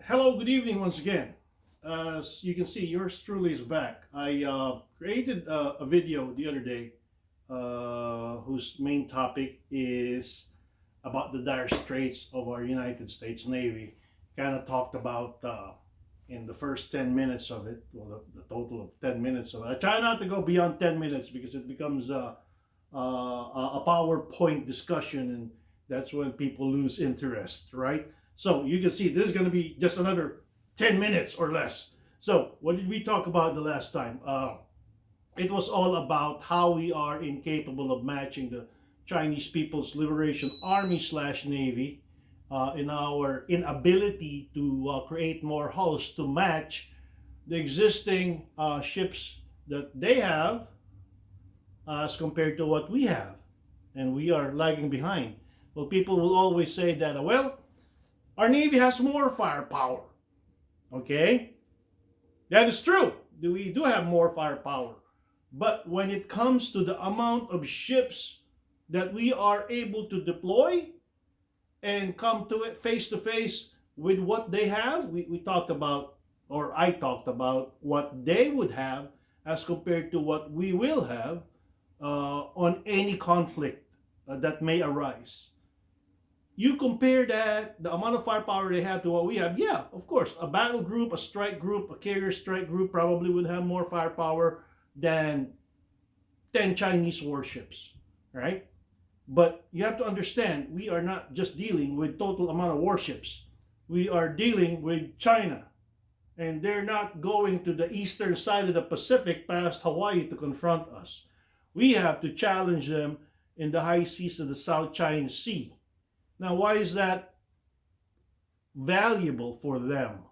Hello, good evening once again. As you can see, yours truly is back. I created a video the other day whose main topic is about the dire straits of our United States Navy. Kind of talked about in the first 10 minutes of it, well, the total of 10 minutes of it. I try not to go beyond 10 minutes because it becomes a PowerPoint discussion, and that's when people lose interest, right? So you can see this is going to be just another 10 minutes or less. So what did we talk about the last time? It was all about how we are incapable of matching the Chinese People's Liberation Army / Navy in our inability to create more hulls to match the existing ships that they have as compared to what we have. And we are lagging behind. Well, people will always say that, well, our Navy has more firepower. Okay? That is true. We do have more firepower. But when it comes to the amount of ships that we are able to deploy and come to it face to face with what they have, we talked about, or I talked about what they would have as compared to what we will have on any conflict that may arise. You compare that, the amount of firepower they have to what we have, yeah, of course, a battle group, a strike group, a carrier strike group probably would have more firepower than 10 Chinese warships, right? But you have to understand, we are not just dealing with total amount of warships. We are dealing with China, and they're not going to the eastern side of the Pacific past Hawaii to confront us. We have to challenge them in the high seas of the South China Sea. Now, why is that valuable for them?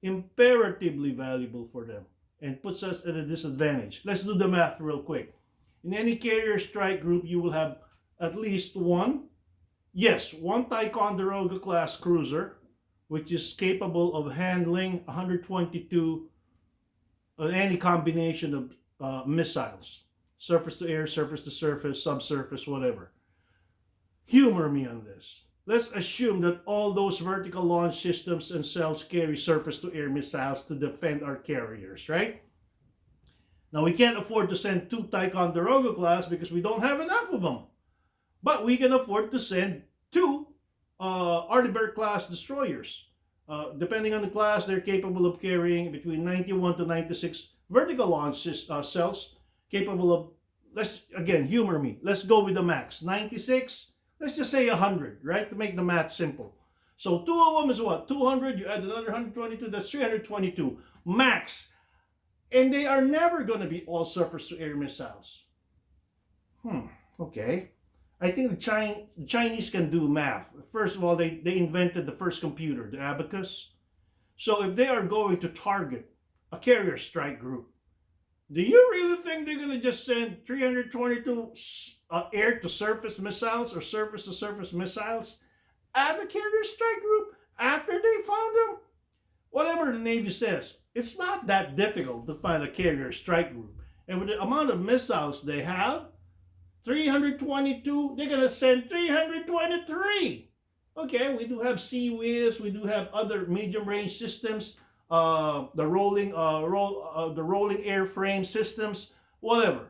Imperatively valuable for them, and puts us at a disadvantage. Let's do the math real quick. In any carrier strike group, you will have at least one Ticonderoga class cruiser, which is capable of handling 122 any combination of missiles, surface to air, surface to surface, subsurface, whatever. Humor me on this. Let's assume that all those vertical launch systems and cells carry surface-to-air missiles to defend our carriers, right? Now, we can't afford to send 2 Ticonderoga class because we don't have enough of them. But we can afford to send 2 Arleigh class destroyers. Depending on the class, they're capable of carrying between 91 to 96 vertical launch cells, capable of, humor me. Let's go with the max. 96. Let's just say 100, right? To make the math simple. So 2 of them is what? 200, you add another 122, that's 322. Max. And they are never going to be all surface-to-air missiles. Okay. I think the Chinese can do math. First of all, they invented the first computer, the abacus. So if they are going to target a carrier strike group, do you really think they're going to just send 322 air-to-surface missiles or surface-to-surface missiles at the carrier strike group after they found them? Whatever the Navy says, it's not that difficult to find a carrier strike group. And with the amount of missiles they have, 322, they're going to send 323. Okay, we do have Sea-Wiz, we do have other medium-range systems, the rolling airframe systems, whatever.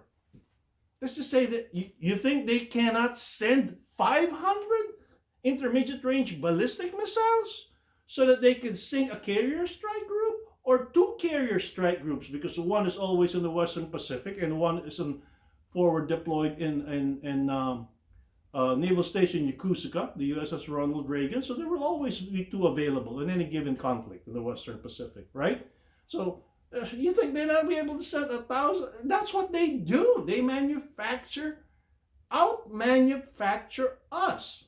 Let's just say that you think they cannot send 500 intermediate range ballistic missiles so that they can sink a carrier strike group, or 2 carrier strike groups, because one is always in the Western Pacific and one is forward deployed in Naval Station Yokosuka, the USS Ronald Reagan. So there will always be 2 available in any given conflict in the Western Pacific, right? So you think they're not be able to send 1,000? That's what they do. They out-manufacture us.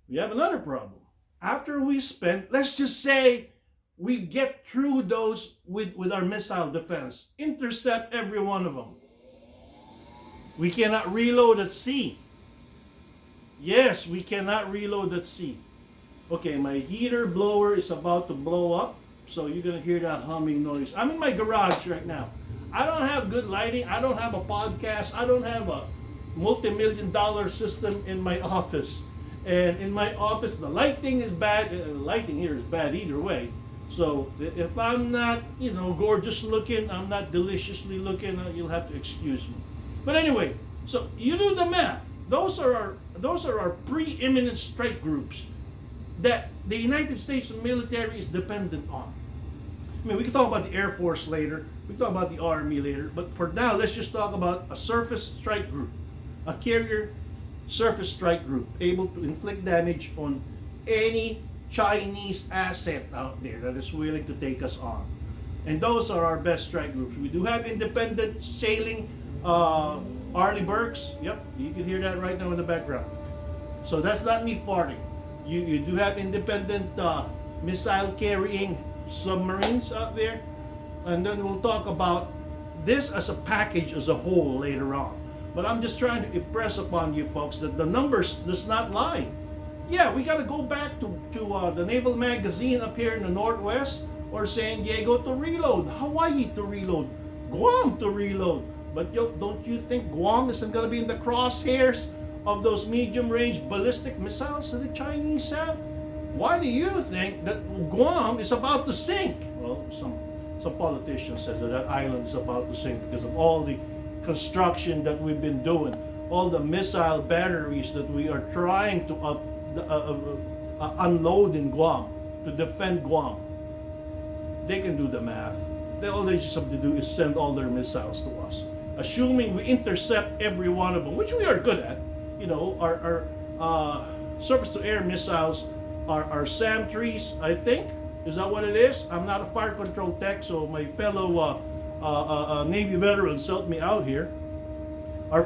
We have another problem. After we spend, let's just say we get through those with our missile defense, intercept every one of them. We cannot reload at sea. Yes, we cannot reload at sea. Okay, my heater blower is about to blow up, so you're going to hear that humming noise. I'm in my garage right now. I don't have good lighting. I don't have a podcast. I don't have a multi-million-dollar system in my office. And in my office, the lighting is bad. The lighting here is bad either way. So if I'm not, gorgeous looking, I'm not deliciously looking, you'll have to excuse me. But anyway, so you do the math. Those are our preeminent strike groups that the United States military is dependent on. I mean, we can talk about the Air Force later. We can talk about the Army later. But for now, let's just talk about a surface strike group, a carrier surface strike group, able to inflict damage on any Chinese asset out there that is willing to take us on. And those are our best strike groups. We do have independent sailing Arleigh Burkes. Yep, you can hear that right now in the background. So that's not me farting. You do have independent missile carrying submarines out there. And then we'll talk about this as a package as a whole later on. But I'm just trying to impress upon you folks that the numbers does not lie. Yeah, we got to go back to the Naval Magazine up here in the Northwest, or San Diego to reload, Hawaii to reload, Guam to reload. But don't you think Guam isn't going to be in the crosshairs of those medium-range ballistic missiles that the Chinese have? Why do you think that Guam is about to sink? Well, some politicians said that island is about to sink because of all the construction that we've been doing, all the missile batteries that we are trying to unload in Guam to defend Guam. They can do the math. All they just have to do is send all their missiles to us, assuming we intercept every one of them, which we are good at. Our surface-to-air missiles are SAM-3s, I think. Is that what it is? I'm not a fire control tech, so my fellow Navy veterans helped me out here. Our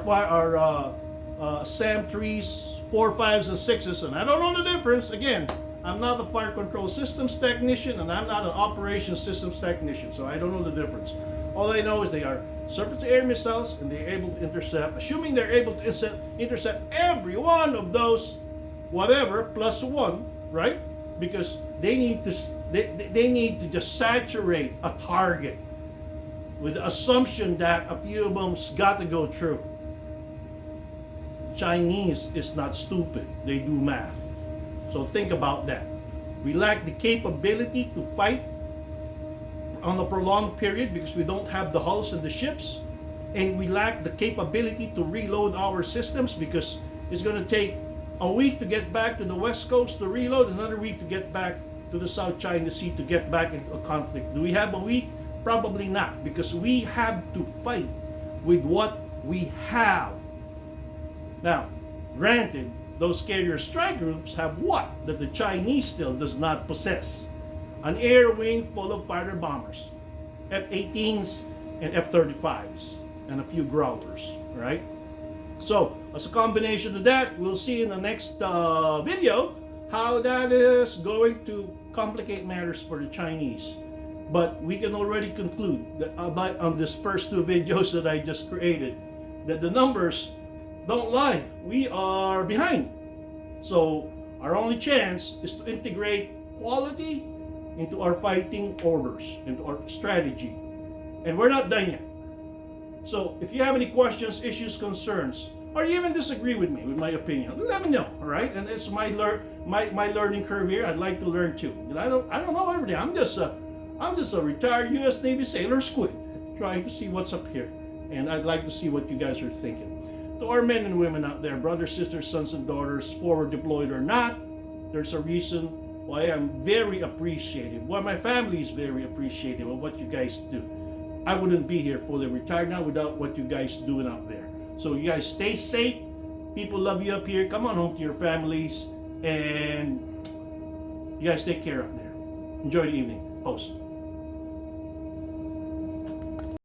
SAM-3s, 4, 5s, and 6s, and I don't know the difference. Again, I'm not a fire control systems technician, and I'm not an operations systems technician, so I don't know the difference. All I know is they are surface-to-air missiles, and they're able to intercept, assuming they're able to intercept every one of those, whatever, plus one, right? Because they need to just saturate a target with the assumption that a few of them's got to go through. Chinese is not stupid. They do math. So think about that. We lack the capability to fight on a prolonged period because we don't have the hulls and the ships. And we lack the capability to reload our systems because it's going to take a week to get back to the West Coast to reload, another week to get back to the South China Sea to get back into a conflict. Do we have a week? Probably not, because we have to fight with what we have. Now, granted, those carrier strike groups have what that the Chinese still does not possess? An air wing full of fighter bombers, F-18s and F-35s, and a few growlers, right? So, as a combination of that, we'll see in the next video how that is going to complicate matters for the Chinese. But we can already conclude that on this first two videos that I just created, that the numbers don't lie. We are behind. So our only chance is to integrate quality into our fighting orders, into our strategy. And we're not done yet. So if you have any questions, issues, concerns, or you even disagree with me, with my opinion, let me know, all right? And it's my learning curve here. I'd like to learn too. I don't know everything. I'm just a retired U.S. Navy sailor squid trying to see what's up here. And I'd like to see what you guys are thinking. To our men and women out there, brothers, sisters, sons, and daughters, forward deployed or not, there's a reason why I'm very appreciative, why my family is very appreciative of what you guys do. I wouldn't be here fully retired now without what you guys doing out there. So you guys stay safe. People love you up here. Come on home to your families. And you guys take care up there. Enjoy the evening. Post.